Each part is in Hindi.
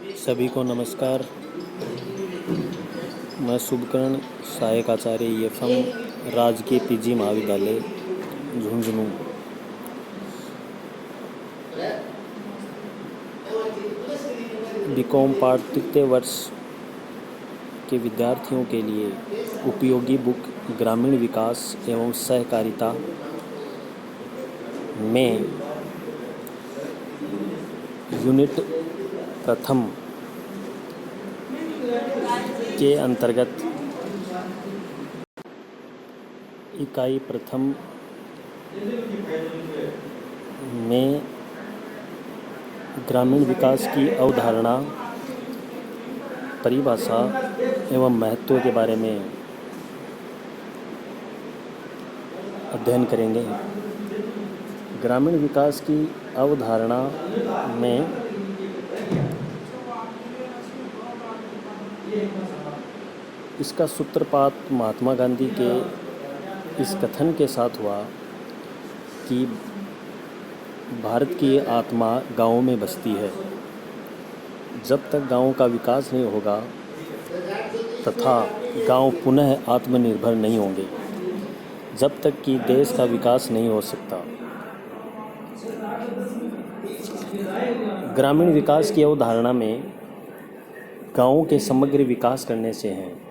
सभी को नमस्कार। मैं शुभकर्ण सहायक आचार्य EFM राजकीय PG महाविद्यालय झुंझुनू BCom पार्ट तृतीय वर्ष के विद्यार्थियों के लिए उपयोगी बुक ग्रामीण विकास एवं सहकारिता में यूनिट प्रथम के अंतर्गत इकाई प्रथम में ग्रामीण विकास की अवधारणा, परिभाषा एवं महत्व के बारे में अध्ययन करेंगे। ग्रामीण विकास की अवधारणा में इसका सूत्रपात महात्मा गांधी के इस कथन के साथ हुआ कि भारत की आत्मा गाँव में बसती है। जब तक गाँव का विकास नहीं होगा तथा गाँव पुनः आत्मनिर्भर नहीं होंगे, जब तक कि देश का विकास नहीं हो सकता। ग्रामीण विकास की अवधारणा में गाँव के समग्र विकास करने से हैं।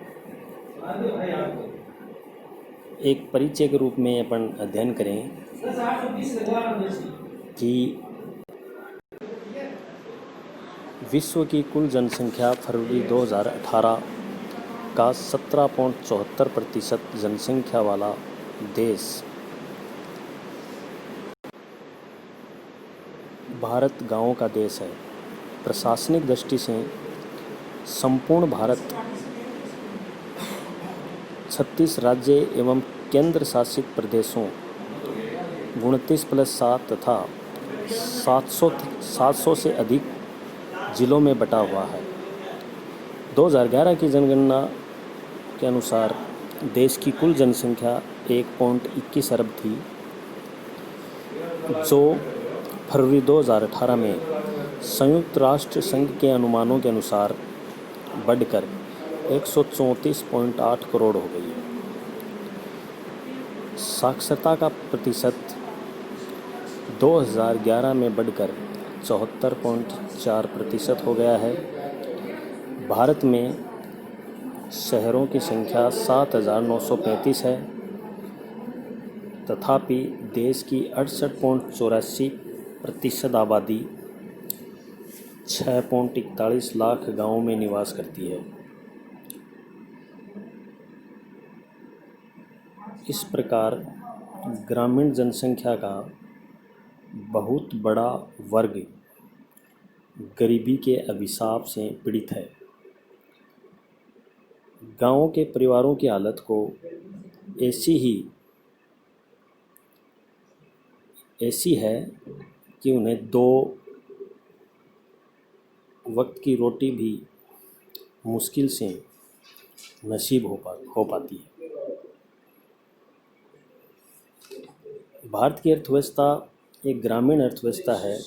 एक परिचय के रूप में अपन अध्ययन करें कि विश्व की कुल जनसंख्या फरवरी 2018 का 17.74% जनसंख्या वाला देश भारत गाँव का देश है। प्रशासनिक दृष्टि से संपूर्ण भारत 36 राज्य एवं केंद्र शासित प्रदेशों 29+7 तथा 700 से अधिक जिलों में बटा हुआ है। 2011 की जनगणना के अनुसार देश की कुल जनसंख्या 1.21 अरब थी, जो फरवरी 2018 में संयुक्त राष्ट्र संघ के अनुमानों के अनुसार बढ़कर 134.8 करोड़ हो गई है। साक्षरता का प्रतिशत 2011 में बढ़कर 74.4% हो गया है। भारत में शहरों की संख्या 7,935 है, तथापि देश की 68.84% आबादी 6.41 लाख गाँवों में निवास करती है। इस प्रकार ग्रामीण जनसंख्या का बहुत बड़ा वर्ग गरीबी के अभिशाप से पीड़ित है। गाँव के परिवारों की हालत को ऐसी है कि उन्हें 2 वक्त की रोटी भी मुश्किल से नसीब हो पाती है। भारत की अर्थव्यवस्था एक ग्रामीण अर्थव्यवस्था है।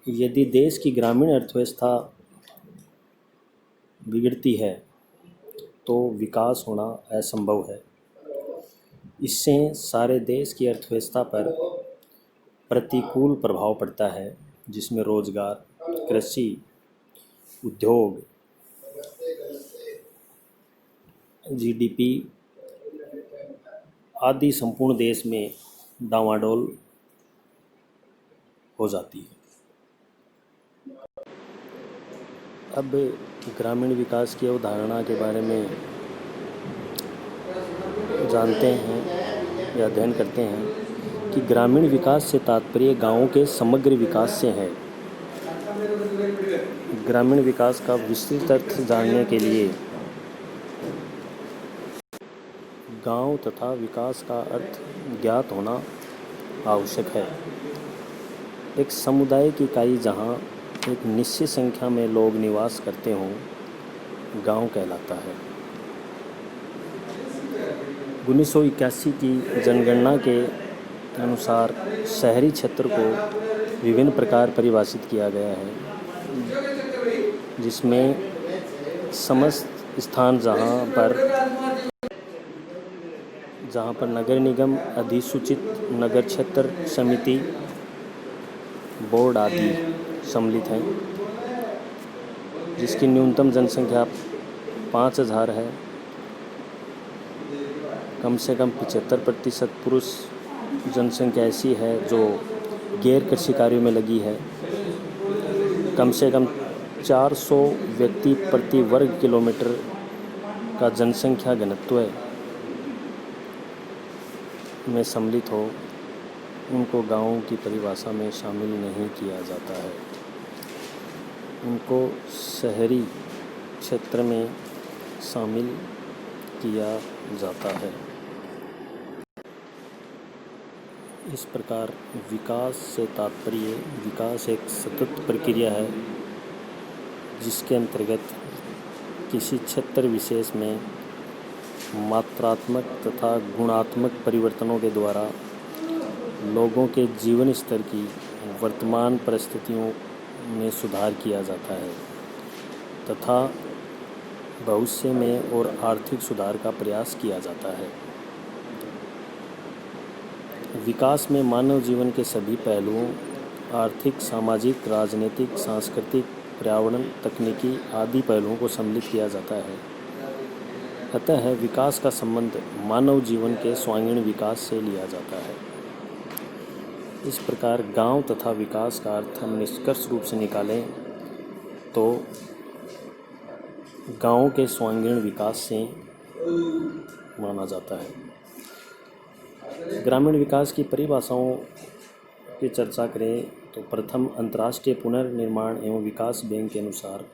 यदि देश की ग्रामीण अर्थव्यवस्था बिगड़ती है तो विकास होना असंभव है। इससे सारे देश की अर्थव्यवस्था पर प्रतिकूल प्रभाव पड़ता है, जिसमें रोजगार, कृषि, उद्योग, GDP आदि संपूर्ण देश में डामाडोल हो जाती है। अब ग्रामीण विकास की अवधारणा के बारे में जानते हैं या अध्ययन करते हैं कि ग्रामीण विकास से तात्पर्य गाँवों के समग्र विकास से है। ग्रामीण विकास का विस्तृत अर्थ जानने के लिए गांव तथा विकास का अर्थ ज्ञात होना आवश्यक है। एक समुदाय की इकाई जहां एक निश्चित संख्या में लोग निवास करते हों, गांव कहलाता है। 1981 की जनगणना के अनुसार शहरी क्षेत्र को विभिन्न प्रकार परिभाषित किया गया है, जिसमें समस्त स्थान जहाँ पर नगर निगम, अधिसूचित नगर क्षेत्र समिति, बोर्ड आदि सम्मिलित हैं, जिसकी न्यूनतम जनसंख्या 5000 है। कम से कम 75% पुरुष जनसंख्या ऐसी है जो गैर कृषि कार्यों में लगी है। कम से कम 400 व्यक्ति प्रति वर्ग किलोमीटर का जनसंख्या घनत्व में सम्मिलित हो, उनको गाँव की परिभाषा में शामिल नहीं किया जाता है। उनको शहरी क्षेत्र में शामिल किया जाता है। इस प्रकार विकास से तात्पर्य, विकास एक सतत प्रक्रिया है जिसके अंतर्गत किसी क्षेत्र विशेष में मात्रात्मक तथा गुणात्मक परिवर्तनों के द्वारा लोगों के जीवन स्तर की वर्तमान परिस्थितियों में सुधार किया जाता है तथा भविष्य में और आर्थिक सुधार का प्रयास किया जाता है। विकास में मानव जीवन के सभी पहलुओं, आर्थिक, सामाजिक, राजनीतिक, सांस्कृतिक, पर्यावरण, तकनीकी आदि पहलुओं को सम्मिलित किया जाता है। अतः विकास का संबंध मानव जीवन के सर्वांगीण विकास से लिया जाता है। इस प्रकार गांव तथा विकास का अर्थ हम निष्कर्ष रूप से निकालें तो गांव के सर्वांगीण विकास से माना जाता है। ग्रामीण विकास की परिभाषाओं की चर्चा करें तो प्रथम अंतर्राष्ट्रीय पुनर्निर्माण एवं विकास बैंक के अनुसार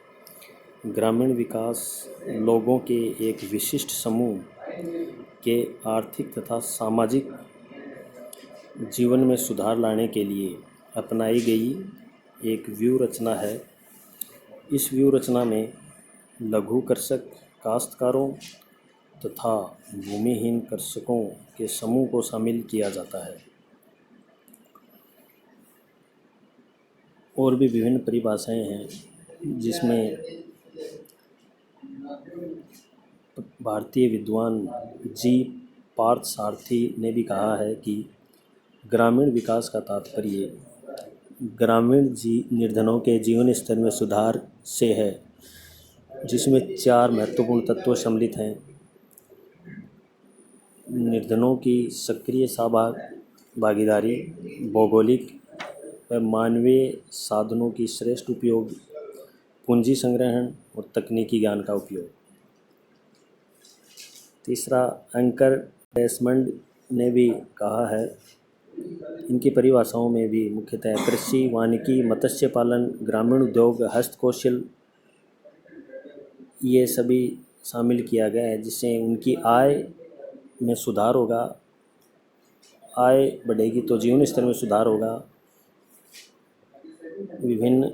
ग्रामीण विकास लोगों के एक विशिष्ट समूह के आर्थिक तथा सामाजिक जीवन में सुधार लाने के लिए अपनाई गई एक व्यूह रचना है। इस व्यूह रचना में लघु कृषक, काश्तकारों तथा भूमिहीन कृषकों के समूह को शामिल किया जाता है। और भी विभिन्न परिभाषाएं हैं जिसमें भारतीय विद्वान जी पार्थसारथी ने भी कहा है कि ग्रामीण विकास का तात्पर्य ग्रामीण निर्धनों के जीवन स्तर में सुधार से है, जिसमें 4 महत्वपूर्ण तत्व सम्मिलित हैं। निर्धनों की सक्रिय भागीदारी, भौगोलिक व मानवीय साधनों की श्रेष्ठ उपयोग, पूंजी संग्रहण और तकनीकी ज्ञान का उपयोग। तीसरा, एंकर डेसमंड ने भी कहा है, इनकी परिभाषाओं में भी मुख्यतः कृषि, वानिकी, मत्स्य पालन, ग्रामीण उद्योग, हस्तकौशल ये सभी शामिल किया गया है, जिससे उनकी आय में सुधार होगा। आय बढ़ेगी तो जीवन स्तर में सुधार होगा। विभिन्न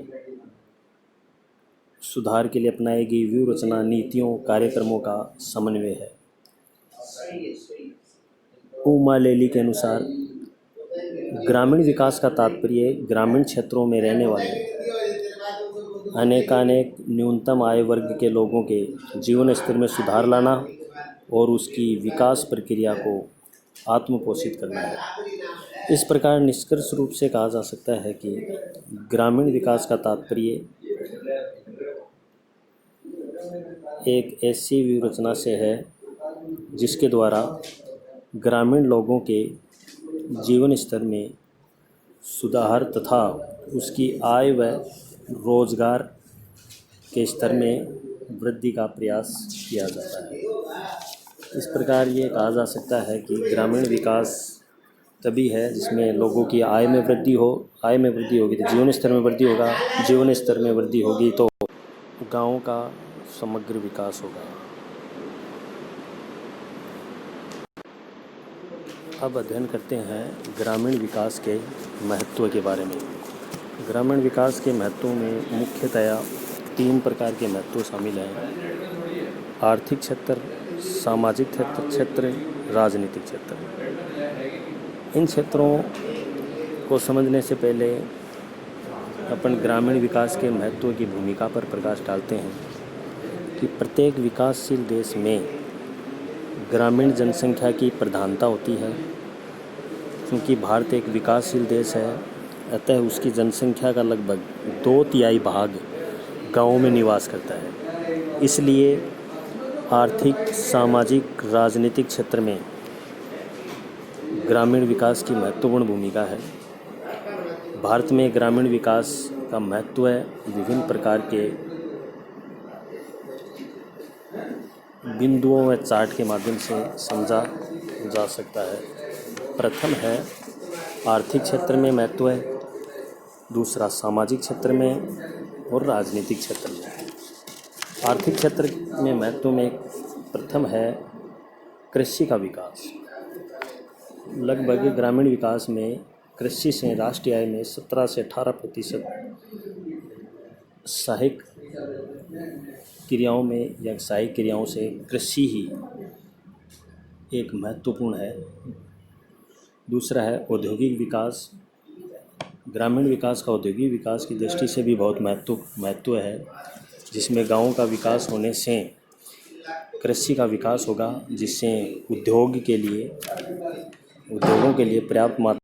सुधार के लिए अपनाई गई व्यूह रचना, नीतियों, कार्यक्रमों का समन्वय है। उमा लेली के अनुसार ग्रामीण विकास का तात्पर्य ग्रामीण क्षेत्रों में रहने वाले अनेकानेक न्यूनतम आय वर्ग के लोगों के जीवन स्तर में सुधार लाना और उसकी विकास प्रक्रिया को आत्मपोषित करना है। इस प्रकार निष्कर्ष रूप से कहा जा सकता है कि ग्रामीण विकास का तात्पर्य एक ऐसी व्यूह रचना से है जिसके द्वारा ग्रामीण लोगों के जीवन स्तर में सुधार तथा उसकी आय व रोजगार के स्तर में वृद्धि का प्रयास किया जाता है। इस प्रकार ये कहा जा सकता है कि ग्रामीण विकास तभी है जिसमें लोगों की आय में वृद्धि हो। आय में वृद्धि होगी तो जीवन स्तर में वृद्धि होगा, जीवन स्तर में वृद्धि होगी तो गांव का समग्र विकास होगा। अब अध्ययन करते हैं ग्रामीण विकास के महत्व के बारे में। ग्रामीण विकास के महत्वों में मुख्यतया 3 प्रकार के महत्व शामिल हैं: आर्थिक क्षेत्र, सामाजिक क्षेत्र, राजनीतिक क्षेत्र। इन क्षेत्रों को समझने से पहले अपन ग्रामीण विकास के महत्व की भूमिका पर प्रकाश डालते हैं कि प्रत्येक विकासशील देश में ग्रामीण जनसंख्या की प्रधानता होती है। क्योंकि भारत एक विकासशील देश है, अतः उसकी जनसंख्या का लगभग 2/3 भाग गाँवों में निवास करता है। इसलिए आर्थिक, सामाजिक, राजनीतिक क्षेत्र में ग्रामीण विकास की महत्वपूर्ण भूमिका है। भारत में ग्रामीण विकास का महत्व विभिन्न प्रकार के बिंदुओं व चार्ट के माध्यम से समझा जा सकता है। प्रथम है आर्थिक क्षेत्र में महत्व है, दूसरा सामाजिक क्षेत्र में और राजनीतिक क्षेत्र में। आर्थिक क्षेत्र में महत्व में प्रथम है कृषि का विकास। लगभग ग्रामीण विकास में कृषि से राष्ट्रीय आय में 17 से 18% सहायक क्रियाओं में या सहायक क्रियाओं से कृषि ही एक महत्वपूर्ण है। दूसरा है औद्योगिक विकास। ग्रामीण विकास का औद्योगिक विकास की दृष्टि से भी बहुत महत्व है, जिसमें गाँवों का विकास होने से कृषि का विकास होगा, जिससे उद्योगों के लिए पर्याप्त मात्रा